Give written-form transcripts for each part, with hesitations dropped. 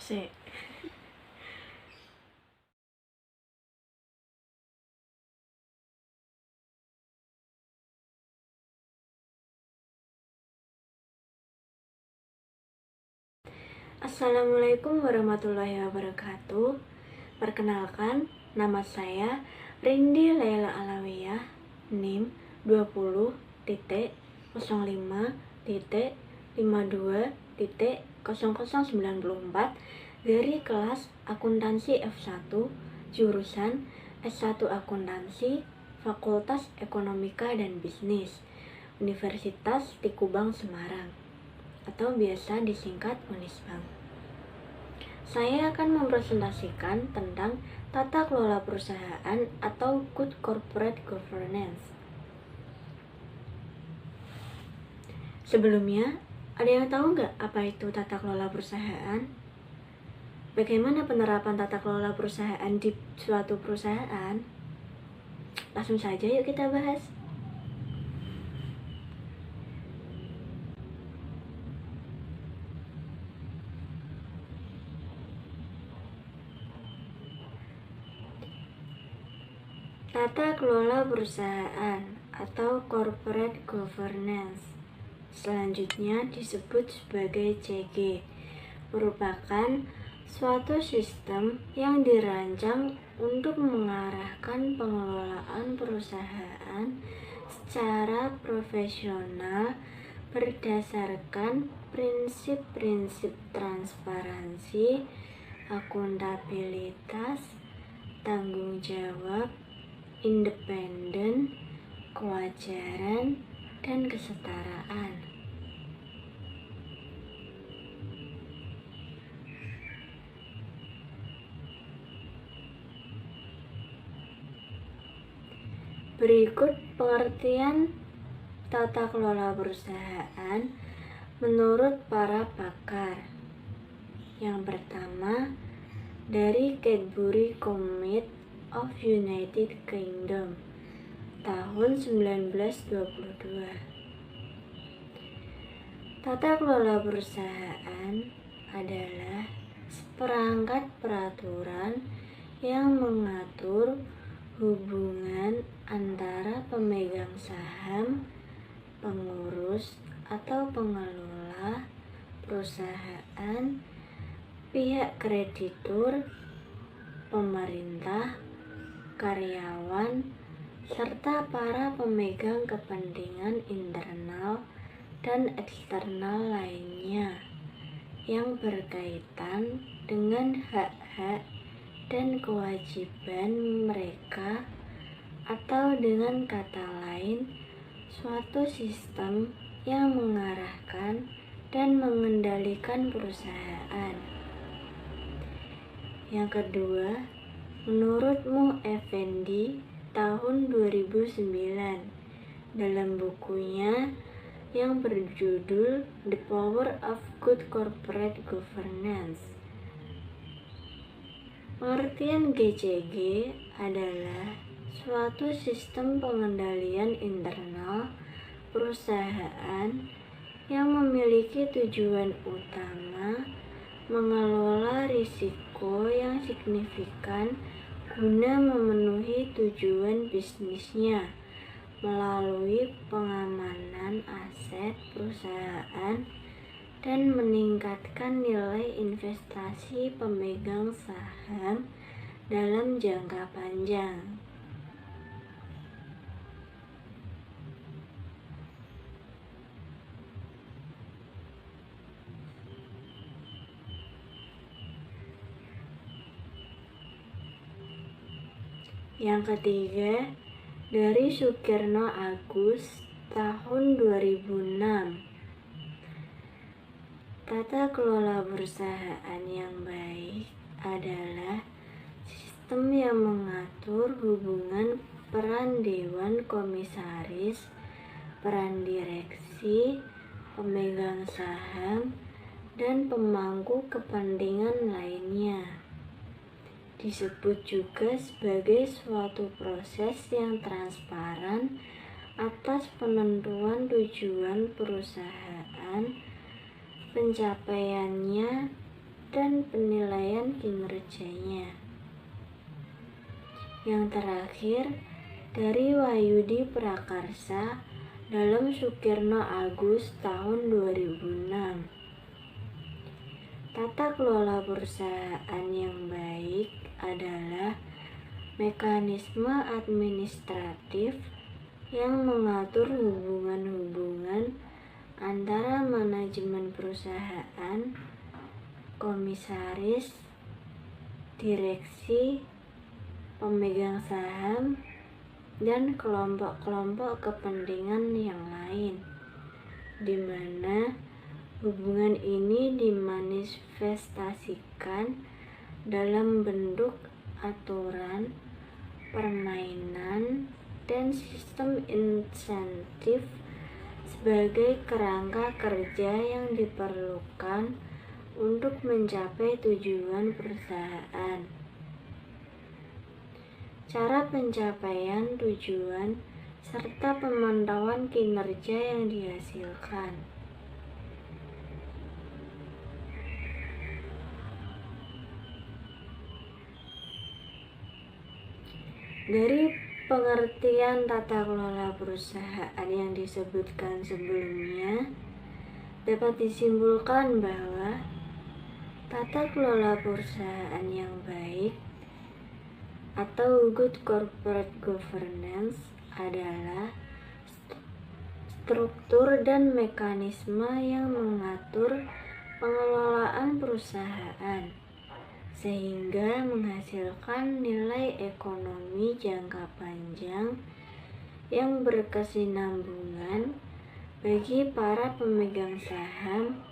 Sik. Assalamualaikum warahmatullahi wabarakatuh. Perkenalkan, nama saya Rindi Laila Alawiyah, NIM 20.5.52.0094 dari kelas Akuntansi F1, jurusan S1 Akuntansi, Fakultas Ekonomika dan Bisnis, Universitas Tikubang Semarang, atau biasa disingkat Unisbang. Saya akan mempresentasikan tentang tata kelola perusahaan atau Good Corporate Governance. Sebelumnya, ada yang tahu nggak apa itu tata kelola perusahaan? Bagaimana penerapan tata kelola perusahaan di suatu perusahaan? Langsung saja yuk kita bahas. Tata kelola perusahaan atau corporate governance, selanjutnya disebut sebagai CG, merupakan suatu sistem yang dirancang untuk mengarahkan pengelolaan perusahaan secara profesional berdasarkan prinsip-prinsip transparansi, akuntabilitas, tanggung jawab, independen, kewajaran, dan kesetaraan. Berikut pengertian tata kelola perusahaan menurut para pakar. Yang pertama, dari Cadbury Committee of United Kingdom tahun 1922. Tata kelola perusahaan adalah seperangkat peraturan yang mengatur hubungan antara pemegang saham, pengurus atau pengelola perusahaan, pihak kreditur, pemerintah, karyawan, serta para pemegang kepentingan internal dan eksternal lainnya yang berkaitan dengan hak-hak dan kewajiban mereka, atau dengan kata lain, suatu sistem yang mengarahkan dan mengendalikan perusahaan. Yang kedua, menurut Mu Effendi tahun 2009 dalam bukunya yang berjudul The Power of Good Corporate Governance. Pengertian GCG adalah suatu sistem pengendalian internal perusahaan yang memiliki tujuan utama mengelola risiko yang signifikan guna memenuhi tujuan bisnisnya melalui pengamanan aset perusahaan dan meningkatkan nilai investasi pemegang saham dalam jangka panjang. Yang ketiga, dari Sukirno Agus tahun 2006. Tata kelola perusahaan yang baik adalah sistem yang mengatur hubungan peran dewan komisaris, peran direksi, pemegang saham, dan pemangku kepentingan lainnya. Disebut juga sebagai suatu proses yang transparan atas penentuan tujuan perusahaan, pencapaiannya, dan penilaian kinerjanya. Yang terakhir, dari Wahyudi Prakarsa dalam Sukirno Agus tahun 2006. Tata kelola perusahaan yang baik adalah mekanisme administratif yang mengatur hubungan-hubungan antara manajemen perusahaan, komisaris, direksi, pemegang saham, dan kelompok-kelompok kepentingan yang lain, di mana hubungan ini dimanifestasikan dalam bentuk aturan, permainan, dan sistem insentif sebagai kerangka kerja yang diperlukan untuk mencapai tujuan perusahaan. Cara pencapaian tujuan serta pemantauan kinerja yang dihasilkan. Dari pengertian tata kelola perusahaan yang disebutkan sebelumnya, dapat disimpulkan bahwa tata kelola perusahaan yang baik atau good corporate governance adalah struktur dan mekanisme yang mengatur pengelolaan perusahaan sehingga menghasilkan nilai ekonomi jangka panjang yang berkesinambungan bagi para pemegang saham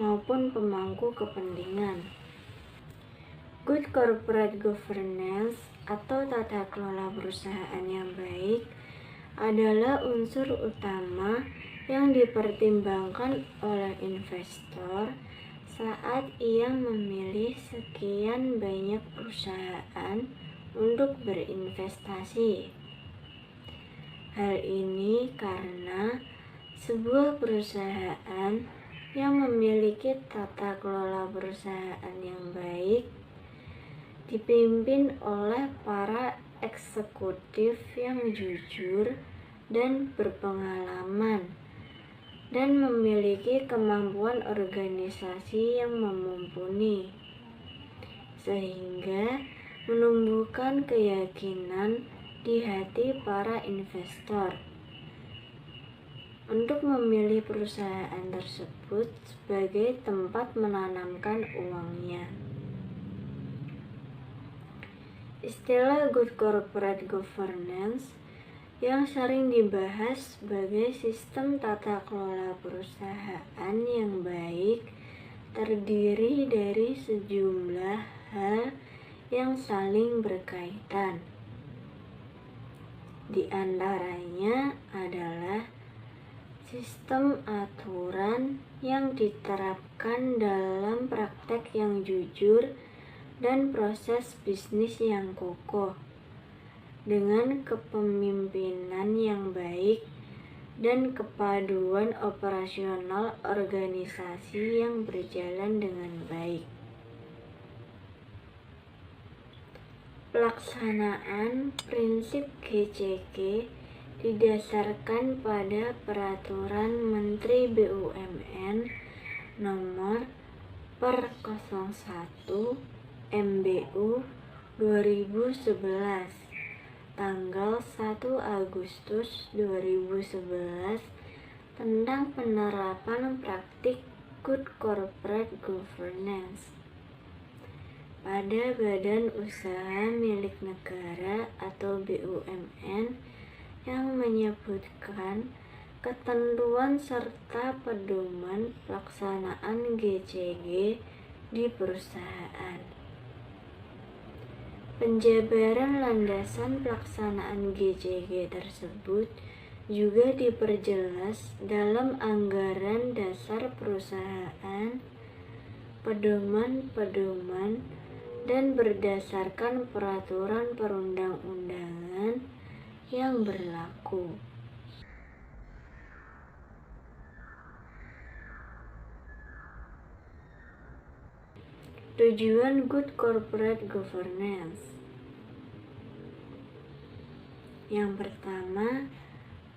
maupun pemangku kepentingan. Good corporate governance atau tata kelola perusahaan yang baik adalah unsur utama yang dipertimbangkan oleh investor saat ia memilih sekian banyak perusahaan untuk berinvestasi. Hal ini karena sebuah perusahaan yang memiliki tata kelola perusahaan yang baik dipimpin oleh para eksekutif yang jujur dan berpengalaman dan memiliki kemampuan organisasi yang mumpuni, sehingga menumbuhkan keyakinan di hati para investor untuk memilih perusahaan tersebut sebagai tempat menanamkan uangnya. Istilah good corporate governance yang sering dibahas sebagai sistem tata kelola perusahaan yang baik terdiri dari sejumlah hal yang saling berkaitan. Di antaranya adalah sistem aturan yang diterapkan dalam praktek yang jujur dan proses bisnis yang kokoh, dengan kepemimpinan yang baik dan kepaduan operasional organisasi yang berjalan dengan baik. Pelaksanaan prinsip GCG didasarkan pada Peraturan Menteri BUMN Nomor per 01 MBU 2011 tanggal 1 Agustus 2011 tentang penerapan praktik good corporate governance pada badan usaha milik negara atau BUMN yang menyebutkan ketentuan serta pedoman pelaksanaan GCG di perusahaan. Penjabaran landasan pelaksanaan GCG tersebut juga diperjelas dalam anggaran dasar perusahaan, pedoman-pedoman, dan berdasarkan peraturan perundang-undangan yang berlaku. Tujuan good corporate governance. Yang pertama,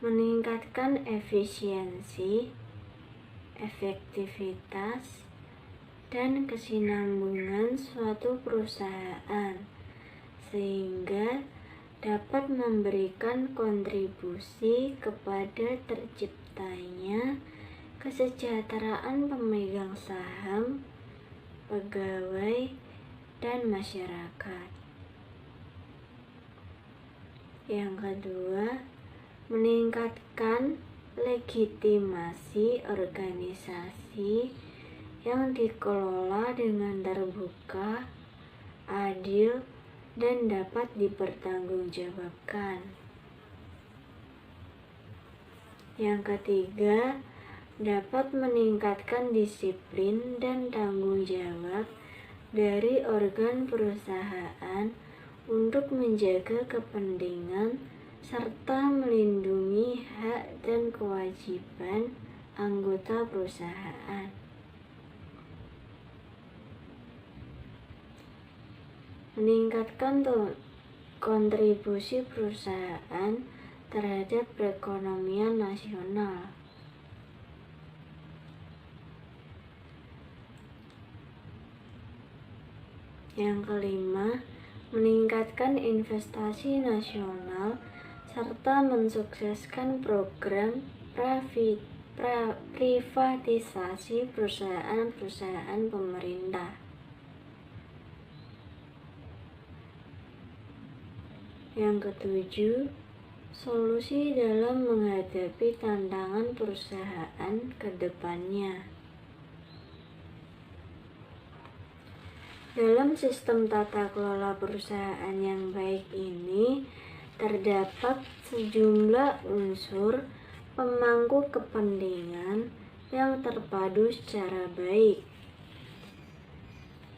meningkatkan efisiensi, efektivitas, dan kesinambungan suatu perusahaan sehingga dapat memberikan kontribusi kepada terciptanya kesejahteraan pemegang saham, pegawai, dan masyarakat. Yang kedua, meningkatkan legitimasi organisasi yang dikelola dengan terbuka, adil, dan dapat dipertanggungjawabkan. Yang ketiga, dapat meningkatkan disiplin dan tanggung jawab dari organ perusahaan untuk menjaga kepentingan serta melindungi hak dan kewajiban anggota perusahaan. Meningkatkan kontribusi perusahaan terhadap perekonomian nasional. Yang kelima, meningkatkan investasi nasional serta mensukseskan program privatisasi perusahaan-perusahaan pemerintah. Yang ketujuh, solusi dalam menghadapi tantangan perusahaan ke depannya. Dalam sistem tata kelola perusahaan yang baik ini, terdapat sejumlah unsur pemangku kepentingan yang terpadu secara baik,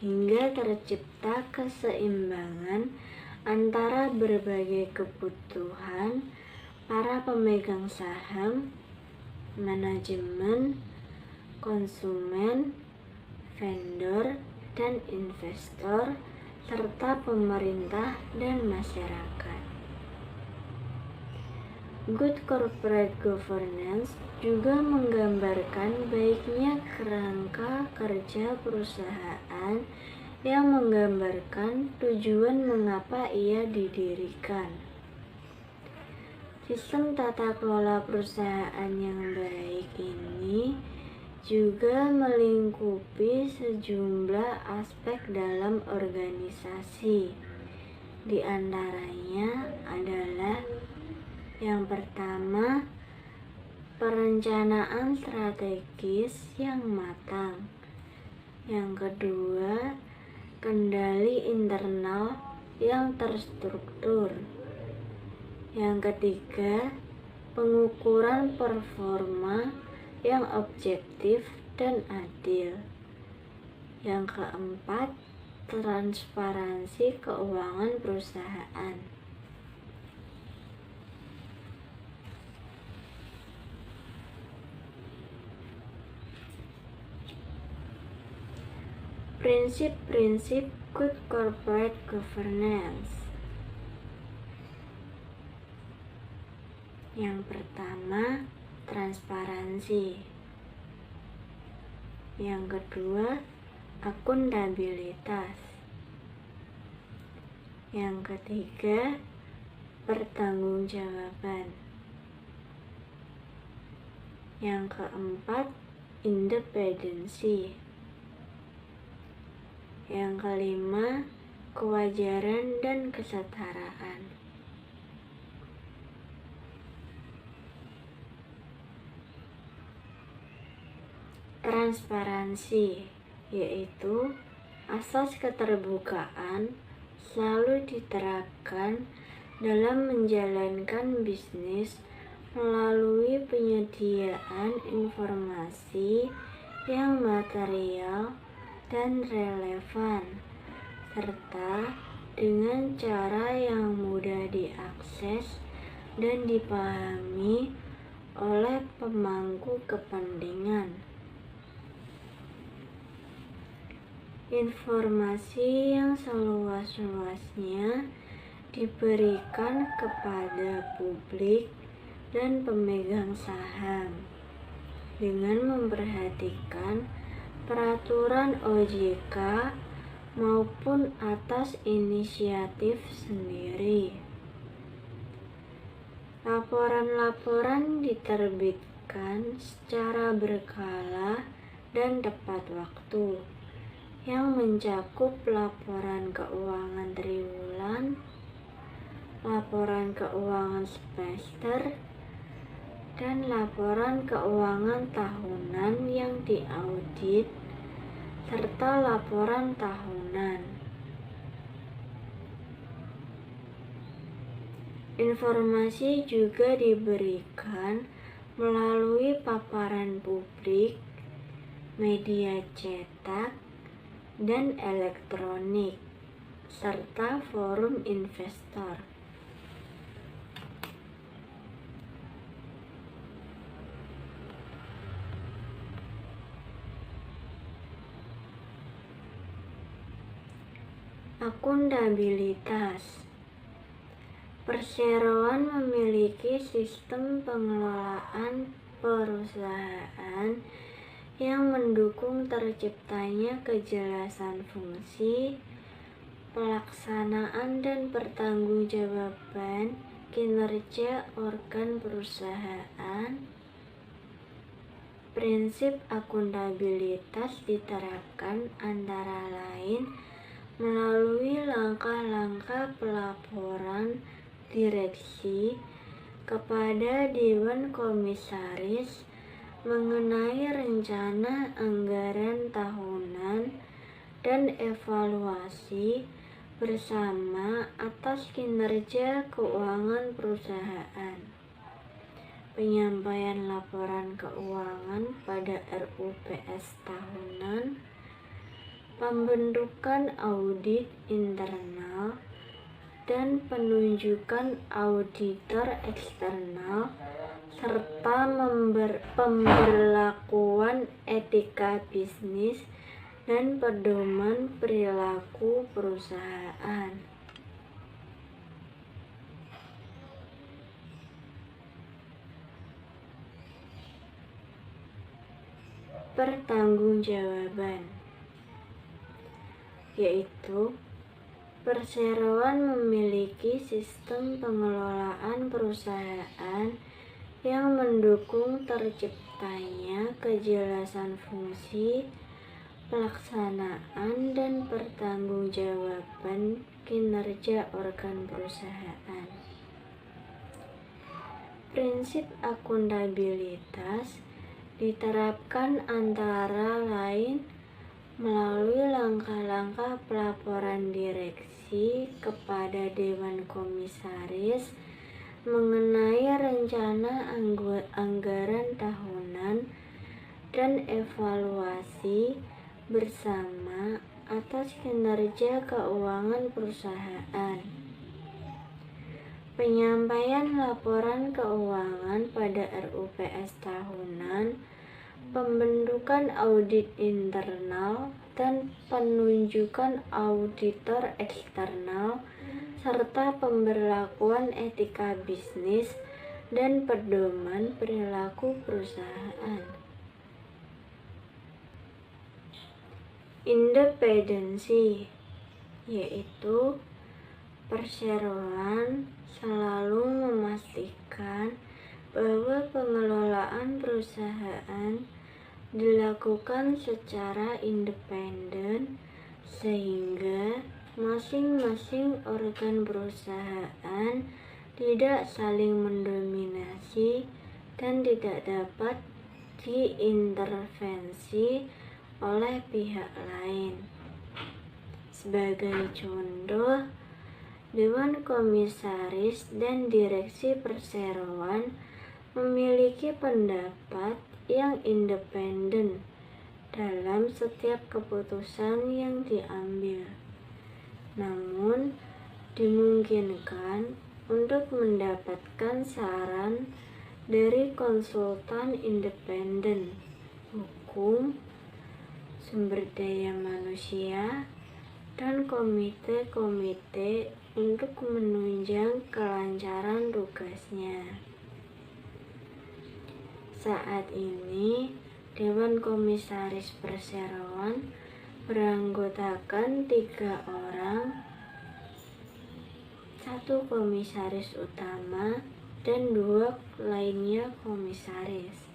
hingga tercipta keseimbangan antara berbagai kebutuhan para pemegang saham, manajemen, konsumen, vendor, dan investor, serta pemerintah dan masyarakat. Good corporate governance juga menggambarkan baiknya kerangka kerja perusahaan yang menggambarkan tujuan mengapa ia didirikan. Sistem tata kelola perusahaan yang baik ini juga melingkupi sejumlah aspek dalam organisasi. Di antaranya adalah yang pertama, perencanaan strategis yang matang. Yang kedua, kendali internal yang terstruktur. Yang ketiga, pengukuran performa yang objektif dan adil. Yang keempat, transparansi keuangan perusahaan. Prinsip-prinsip good corporate governance. Yang pertama, transparansi. Yang kedua, akuntabilitas. Yang ketiga, pertanggungjawaban. Yang keempat, independensi. Yang kelima, kewajaran dan kesetaraan. Transparansi, yaitu asas keterbukaan selalu diterapkan dalam menjalankan bisnis melalui penyediaan informasi yang material dan relevan, serta dengan cara yang mudah diakses dan dipahami oleh pemangku kepentingan. informasi yang seluas-luasnya diberikan kepada publik dan pemegang saham dengan memperhatikan peraturan OJK maupun atas inisiatif sendiri. Laporan-laporan diterbitkan secara berkala dan tepat waktu, yang mencakup laporan keuangan triwulan, laporan keuangan semester, dan laporan keuangan tahunan yang diaudit, serta laporan tahunan. Informasi juga diberikan melalui paparan publik, media cetak, dan elektronik, serta forum investor. Akuntabilitas. Perseroan memiliki sistem pengelolaan perusahaan yang mendukung terciptanya kejelasan fungsi, pelaksanaan dan pertanggungjawaban kinerja organ perusahaan. Prinsip akuntabilitas diterapkan antara lain melalui langkah-langkah pelaporan direksi kepada Dewan Komisaris mengenai rencana anggaran tahunan dan evaluasi bersama atas kinerja keuangan perusahaan. Penyampaian laporan keuangan pada RUPS tahunan, pembentukan audit internal, dan penunjukan auditor eksternal, serta pemberlakuan etika bisnis dan pedoman perilaku perusahaan. Pertanggungjawaban, yaitu perseroan memiliki sistem pengelolaan perusahaan yang mendukung terciptanya kejelasan fungsi, pelaksanaan dan pertanggungjawaban kinerja organ perusahaan. Prinsip akuntabilitas diterapkan antara lain melalui langkah-langkah pelaporan direksi kepada Dewan Komisaris mengenai rencana anggaran tahunan dan evaluasi bersama atas kinerja keuangan perusahaan. Penyampaian laporan keuangan pada RUPS tahunan, pembentukan audit internal, dan penunjukan auditor eksternal, serta pemberlakuan etika bisnis dan pedoman perilaku perusahaan. Independensi, yaitu perseroan selalu memastikan bahwa pengelolaan perusahaan dilakukan secara independen sehingga masing-masing organ perusahaan tidak saling mendominasi dan tidak dapat diintervensi oleh pihak lain. Sebagai contoh, Dewan Komisaris dan Direksi Perseroan memiliki pendapat yang independen dalam setiap keputusan yang diambil. Namun, dimungkinkan untuk mendapatkan saran dari konsultan independen, hukum, sumber daya manusia, dan komite-komite untuk menunjang kelancaran tugasnya. Saat ini, Dewan Komisaris Perseroan beranggotakan 3 orang, 1 komisaris utama dan 2 lainnya komisaris.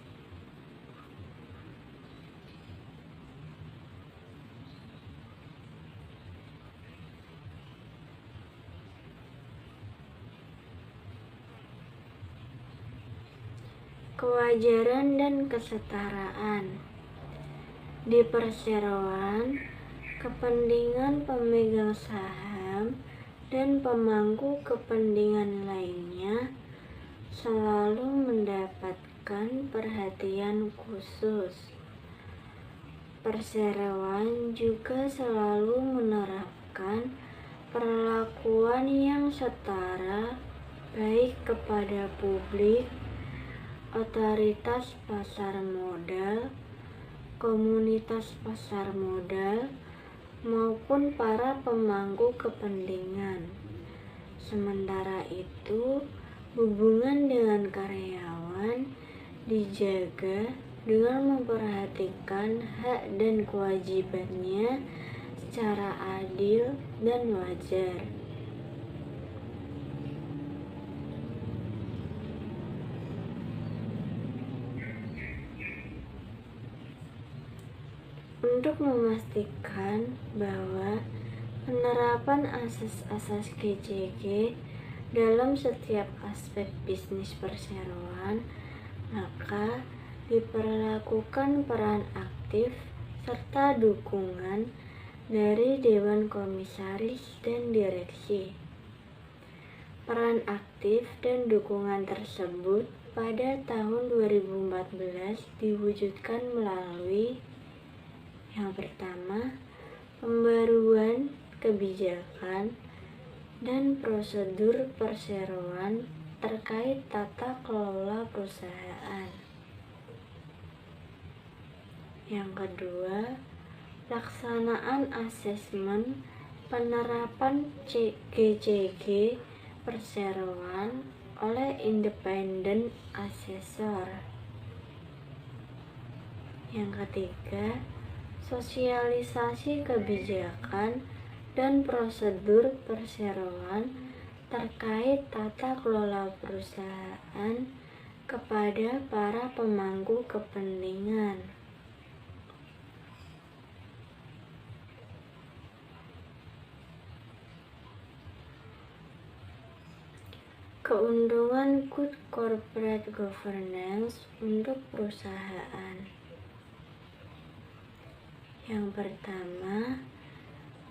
Kewajaran dan kesetaraan. Di perseroan, kepentingan pemegang saham dan pemangku kepentingan lainnya selalu mendapatkan perhatian khusus. Perseroan juga selalu menerapkan perlakuan yang setara baik kepada publik, otoritas pasar modal, komunitas pasar modal, maupun para pemangku kepentingan. Sementara itu, hubungan dengan karyawan dijaga dengan memperhatikan hak dan kewajibannya secara adil dan wajar. Untuk memastikan bahwa penerapan asas-asas GCG dalam setiap aspek bisnis perseroan, maka diperlakukan peran aktif serta dukungan dari Dewan Komisaris dan Direksi. Peran aktif dan dukungan tersebut pada tahun 2014 diwujudkan melalui yang pertama, pembaruan kebijakan dan prosedur perseroan terkait tata kelola perusahaan. Yang kedua, pelaksanaan asesmen penerapan GCG perseroan oleh independent assessor. Yang ketiga, sosialisasi kebijakan dan prosedur perseroan terkait tata kelola perusahaan kepada para pemangku kepentingan. Keuntungan good corporate governance untuk perusahaan. Yang pertama,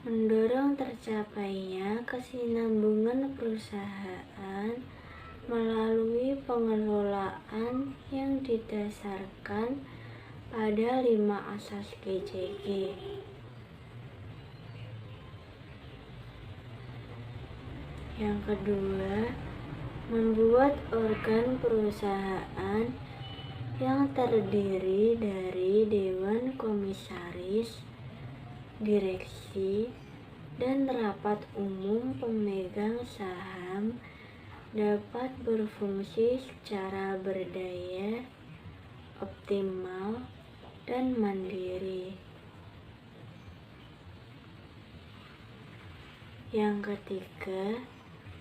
mendorong tercapainya kesinambungan perusahaan melalui pengelolaan yang didasarkan pada 5 asas GCG. Yang kedua, membuat organ perusahaan yang terdiri dari Dewan Komisaris, Direksi, dan rapat umum pemegang saham dapat berfungsi secara berdaya, optimal, dan mandiri. Yang ketiga,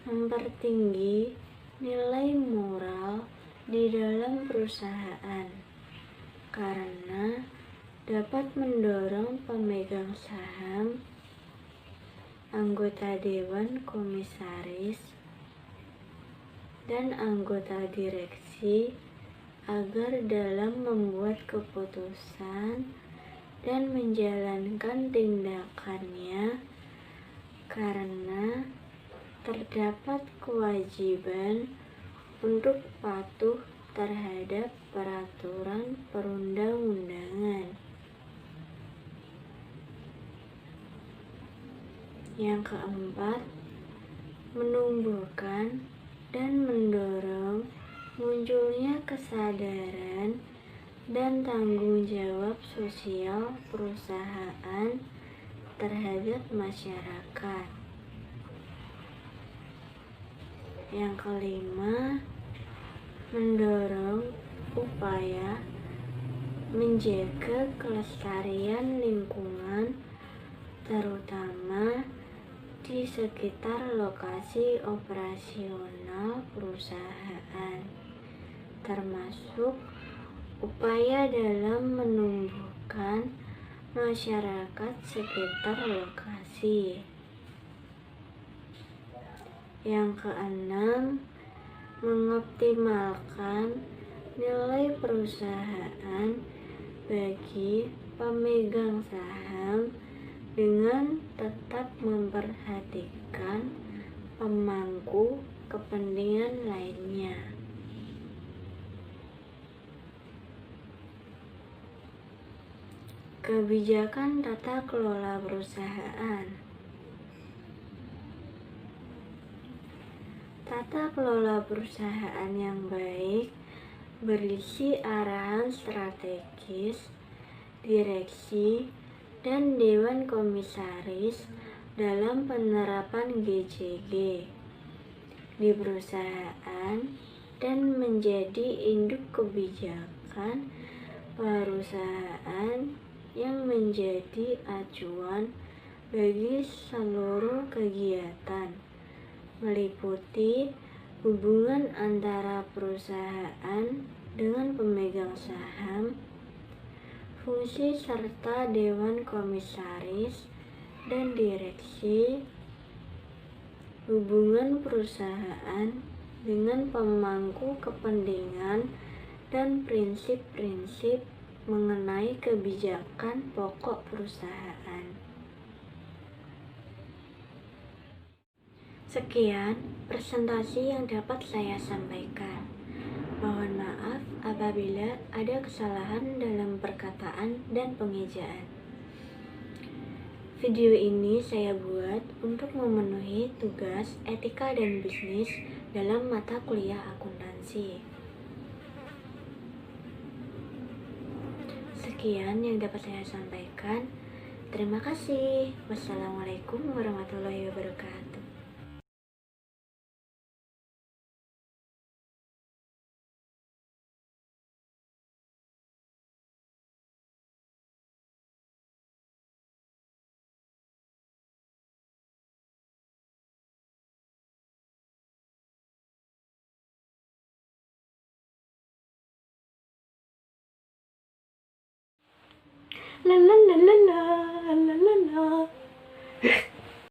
mempertinggi nilai moral di dalam perusahaan karena dapat mendorong pemegang saham, anggota Dewan Komisaris, dan anggota direksi agar dalam membuat keputusan dan menjalankan tindakannya karena terdapat kewajiban untuk patuh terhadap peraturan perundang-undangan. Yang keempat, menumbuhkan dan mendorong munculnya kesadaran dan tanggung jawab sosial perusahaan terhadap masyarakat. Yang kelima, mendorong upaya menjaga kelestarian lingkungan, terutama di sekitar lokasi operasional perusahaan, termasuk upaya dalam menumbuhkan masyarakat sekitar lokasi. Yang keenam, mengoptimalkan nilai perusahaan bagi pemegang saham dengan tetap memperhatikan pemangku kepentingan lainnya. Kebijakan tata kelola perusahaan. Tata kelola perusahaan yang baik berisi arahan strategis, direksi, dan dewan komisaris dalam penerapan GCG di perusahaan dan menjadi induk kebijakan perusahaan yang menjadi acuan bagi seluruh kegiatan, meliputi hubungan antara perusahaan dengan pemegang saham, fungsi serta dewan komisaris dan direksi, hubungan perusahaan dengan pemangku kepentingan, dan prinsip-prinsip mengenai kebijakan pokok perusahaan. Sekian presentasi yang dapat saya sampaikan. Mohon maaf apabila ada kesalahan dalam perkataan dan pengejaan. Video ini saya buat untuk memenuhi tugas etika dan bisnis dalam mata kuliah akuntansi. Sekian yang dapat saya sampaikan. Terima kasih. Wassalamualaikum warahmatullahi wabarakatuh. La la la la la.